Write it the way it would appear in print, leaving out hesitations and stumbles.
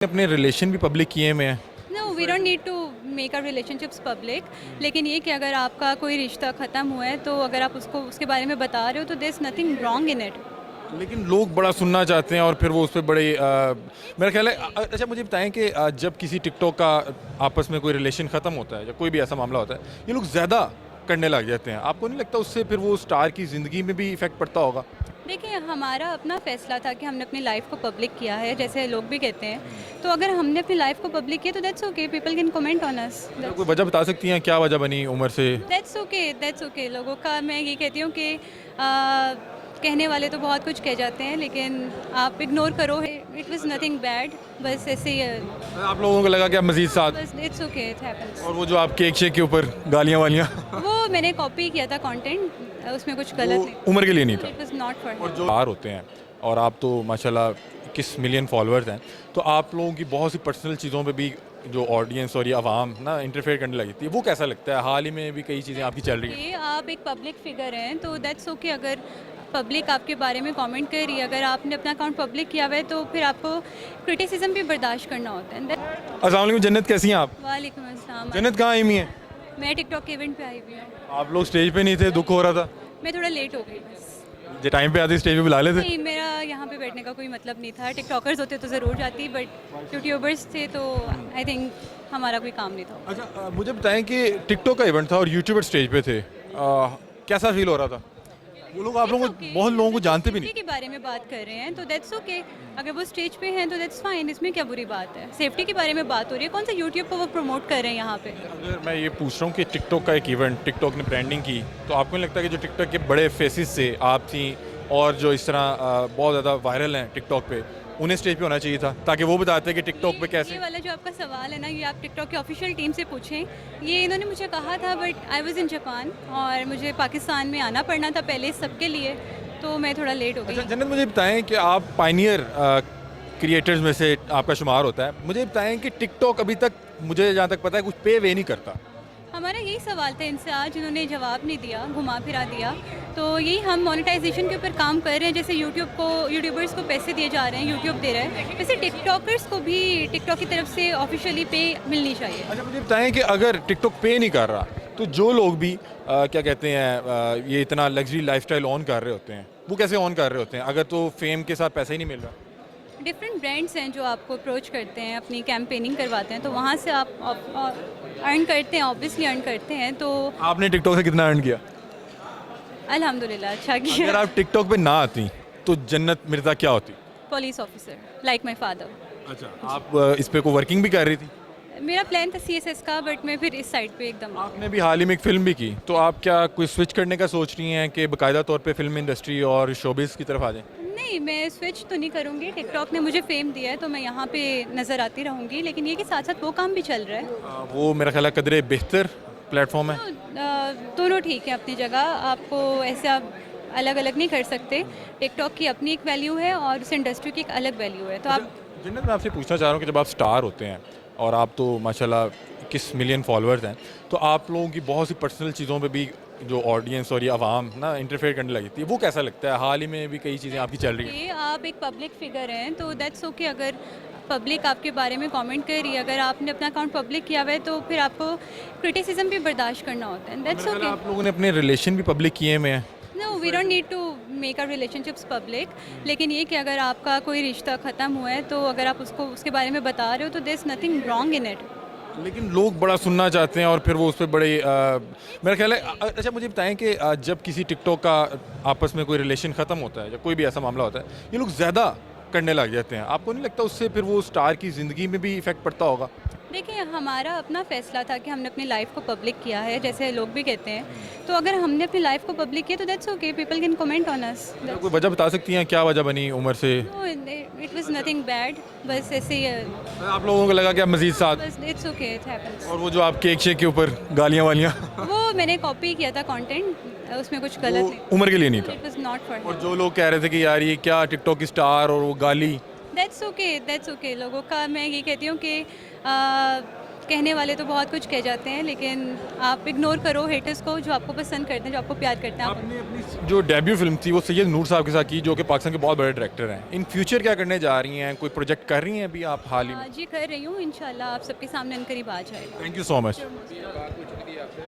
अपने रिलेशन भी पब्लिक किए हुए हैं। No we don't need to make our relationships public, लेकिन ये कि अगर आपका कोई रिश्ता ख़त्म हुआ है तो अगर आप उसको उसके बारे में बता रहे हो तो there is nothing wrong in it. लेकिन लोग बड़ा सुनना चाहते हैं और फिर वो उस पर बड़े मेरा ख्याल है अच्छा मुझे बताएं कि जब किसी टिकटॉक का आपस में कोई रिलेशन ख़त्म होता है या कोई भी ऐसा मामला होता है, ये लोग ज़्यादा करने लग जाते हैं। आपको नहीं लगता उससे फिर वो स्टार की ज़िंदगी में भी इफ़ेक्ट पड़ता होगा? देखिए, हमारा अपना फ़ैसला था कि हमने अपनी लाइफ़ को पब्लिक किया है, जैसे लोग भी कहते हैं। तो अगर हमने अपनी लाइफ़ को पब्लिक किया तो that's okay, people can comment on us. मतलब कोई वजह बता सकती हैं क्या वजह बनी उम्र से? That's okay. लोगों का मैं ये कहती हूँ कि कहने वाले तो बहुत कुछ कह जाते हैं, लेकिन आप इग्नोर करो। इट वाज़ नथिंग बैड, बस ऐसे ही आप लोगों को लगा कि आप मज़ीद साथ बस इट्स ओके, इट हैपेंस। और वो जो आप केक शेक के ऊपर गालियाँ वालियाँ वो मैंने कॉपी किया था कंटेंट, उसमें कुछ गलत वो नहीं। उम्र के लिए नहीं था। इट वाज़ नॉट फॉर और जो बाहर होते हैं और आप तो माशाल्लाह 21 मिलियन फॉलोअर्स हैं, तो आप लोगों की बहुत सी पर्सनल चीज़ों पे भी जो ऑडियंस और ये आवाम ना इंटरफेयर करने लगी थी, वो कैसा लगता है? हाल ही में भी कई चीज़ें आपकी चल रही हैं। कि आप एक पब्लिक फिगर हैं तो दैट्स ओके। अगर पब्लिक आपके बारे में कमेंट कर रही है, अगर आपने अपना अकाउंट पब्लिक किया हुआ है तो फिर आपको क्रिटिसिज्म भी बर्दाश्त करना होता है। अस्सलाम वालेकुम, जन्नत कैसी हैं आप? वालेकुम अस्सलाम। जन्नत कहाँ आई हुई हैं? मैं टिकटॉक के इवेंट पे आई हुई हूँ। आप लोग स्टेज पे नहीं थे, दुख हो रहा था? मैं थोड़ा लेट हो गई बस। जो टाइम पे आती स्टेज पे बुला लेते? नहीं, मेरा यहाँ पे बैठने का कोई मतलब नहीं था। टिकटॉकर्स होते तो ज़रूर जाती, बट यूट्यूबर्स थे तो आई थिंक हमारा कोई काम नहीं था। अच्छा मुझे बताएं कि टिकटॉक का इवेंट था और यूट्यूबर स्टेज पे थे, कैसा फील हो रहा था? वो लोग आप लोगों को बहुत लोगों को जानते भी नहीं। सेफ्टी के बारे में बात कर रहे हैं तो दैट्स ओके। अगर वो स्टेज पे हैं तो दैट्स फाइन, इसमें क्या बुरी बात है? सेफ्टी के बारे में बात हो रही है, कौन सा यूट्यूब पर वो प्रमोट कर रहे हैं यहाँ पे? अगर मैं ये पूछ रहा हूँ कि टिकटॉक का एक इवेंट टिकटॉक ने ब्रांडिंग की, तो आपको नहीं लगता कि जो टिकटॉक के बड़े फेसेस से आप थी और जो इस तरह बहुत ज़्यादा वायरल हैं टिकटॉक पे, उन्हें स्टेज पे होना चाहिए था ताकि वो बताते कि टिकटॉक पे ये कैसे? वाला जो आपका सवाल है ना, ये आप टिकटॉक की ऑफिशियल टीम से पूछें। ये इन्होंने मुझे कहा था, but I was in Japan और मुझे पाकिस्तान में आना पड़ना था पहले सबके लिए, तो मैं थोड़ा लेट हो अच्छा गई। जन्नत, मुझे बताएं कि आप पायनियर क्रिएटर्स में से आपका शुमार होता है। मुझे बताएं कि टिकटॉक अभी तक, मुझे जहाँ तक पता है, कुछ पे वे नहीं करता। हमारा यही सवाल था इनसे आज, इन्होंने जवाब नहीं दिया, घुमा फिरा दिया। तो यही हम मोनेटाइजेशन के ऊपर काम कर रहे हैं। जैसे यूट्यूबर्स को पैसे दिए जा रहे हैं, यूट्यूब दे रहा है, वैसे टिकटॉकर्स को भी टिकटॉक की तरफ से ऑफिशियली पे मिलनी चाहिए। अच्छा मुझे बताएं कि अगर टिकटॉक पे नहीं कर रहा, तो जो लोग भी क्या कहते हैं ये इतना लग्जरी लाइफस्टाइल ऑन कर रहे होते हैं, वो कैसे ऑन कर रहे होते हैं अगर तो फेम के साथ पैसा ही नहीं मिल रहा? डिफरेंट ब्रांड्स हैं जो आपको अप्रोच करते हैं, अपनी कैंपेनिंग करवाते हैं, तो वहाँ से आप अर्न करते हैं, ऑब्वियसली अर्न करते हैं। तो आपने टिकटॉक से कितना अर्न किया? अल्हम्दुलिल्लाह अच्छा अगर किया। आप टिकटॉक पे ना आती तो जन्नत मिर्ज़ा क्या होती? Police officer like my father. अच्छा आप इस पे को वर्किंग भी कर रही थी? मेरा प्लान था सीएसएस का, बट मैं फिर इस साइड पे एकदम आपने भी हाल ही में एक फ़िल्म भी की, तो आप क्या कोई स्विच करने का सोच रही हैं कि बाकायदा तौर पे फिल्म इंडस्ट्री और शोबिज़ की तरफ आ जाएं? नहीं, मैं स्विच तो नहीं करूँगी। टिकटॉक ने मुझे फेम दिया है तो मैं यहाँ पे नज़र आती रहूँगी, लेकिन ये कि साथ साथ वो काम भी चल रहा है। वो मेरा ख्याल है कदरे बेहतर प्लेटफॉर्म है। तो दोनों ठीक है अपनी जगह, आपको ऐसे आप अलग अलग नहीं कर सकते। टिकटॉक की अपनी एक वैल्यू है और उस इंडस्ट्री की एक अलग वैल्यू है, तो आप जन्नत मैं आपसे पूछना चाह रहा हूँ कि जब आप स्टार होते हैं और आप तो माशाल्लाह 21 मिलियन फॉलोअर्स हैं, तो आप लोगों की बहुत सी पर्सनल चीज़ों पे भी जो ऑडियंस और ये आवाम ना इंटरफेयर करने लगी थी, वो कैसा लगता है? हाल ही में भी कई चीज़ें आपकी चल रही हैं। कि आप एक पब्लिक फिगर हैं तो दैट्स ओके। अगर पब्लिक आपके बारे में कमेंट कर रही है, अगर आपने अपना अकाउंट पब्लिक किया हुआ है तो फिर आपको क्रिटिसिज्म भी बर्दाश्त करना होता है। दैट्स मेरा ख्याल है ओके। आप लोगों ने अपने रिलेशन भी पब्लिक किए हुए हैं। No we don't need to make our relationships public, लेकिन ये कि अगर आपका कोई रिश्ता ख़त्म हुआ है तो अगर आप उसको उसके बारे में बता रहे हो तो there is nothing wrong in it. लेकिन लोग बड़ा सुनना चाहते हैं और फिर वो उस पर बड़े मेरा ख्याल है अच्छा मुझे बताएं कि जब किसी टिकटॉक का आपस में कोई रिलेशन ख़त्म होता है या कोई भी ऐसा मामला होता है, ये लोग ज़्यादा करने लग जाते हैं। आपको नहीं लगता उससे फिर वो स्टार की ज़िंदगी में भी इफ़ेक्ट पड़ता होगा? देखिए, हमारा अपना फ़ैसला था कि हमने अपनी लाइफ़ को पब्लिक किया है, जैसे लोग भी कहते हैं। तो अगर हमने अपनी लाइफ़ को पब्लिक किया तो that's okay, people can comment on us. कोई वजह बता सकती हैं क्या वजह बनी उम्र से? No, it was nothing bad, बस ऐसे ही आप लोगों को लगा कि आप मज़ीद साथ बस इट्स ओके, इट हैपेंस। और वो जो आप केक शेक के ऊपर गालियाँ वालियाँ वो मैंने कॉपी किया था कंटेंट, उसमें कुछ गलत वो नहीं। उम्र के लिए नहीं था। इट वाज़ नॉट फॉर और जो लोग कह रहे थे कि यार ये क्या टिकटॉक की स्टार और वो गाली, दैट्स ओके। लोगों का मैं ये कहती हूँ कि कहने वाले तो बहुत कुछ कह जाते हैं, लेकिन आप इग्नोर करो हेटर्स को, जो आपको पसंद करते हैं, जो आपको प्यार करते हैं। आप आपने अपनी जो डेब्यू फिल्म थी वो सैयद नूर साहब के साथ की, जो कि पाकिस्तान के बहुत बड़े डायरेक्टर हैं। इन फ्यूचर क्या करने जा रही हैं? कोई प्रोजेक्ट कर रही हैं अभी आप हाल ही में? जी कर रही हूँ, इंशाल्लाह आप सबके सामने इन करीब आ जाएगा। Thank you so much.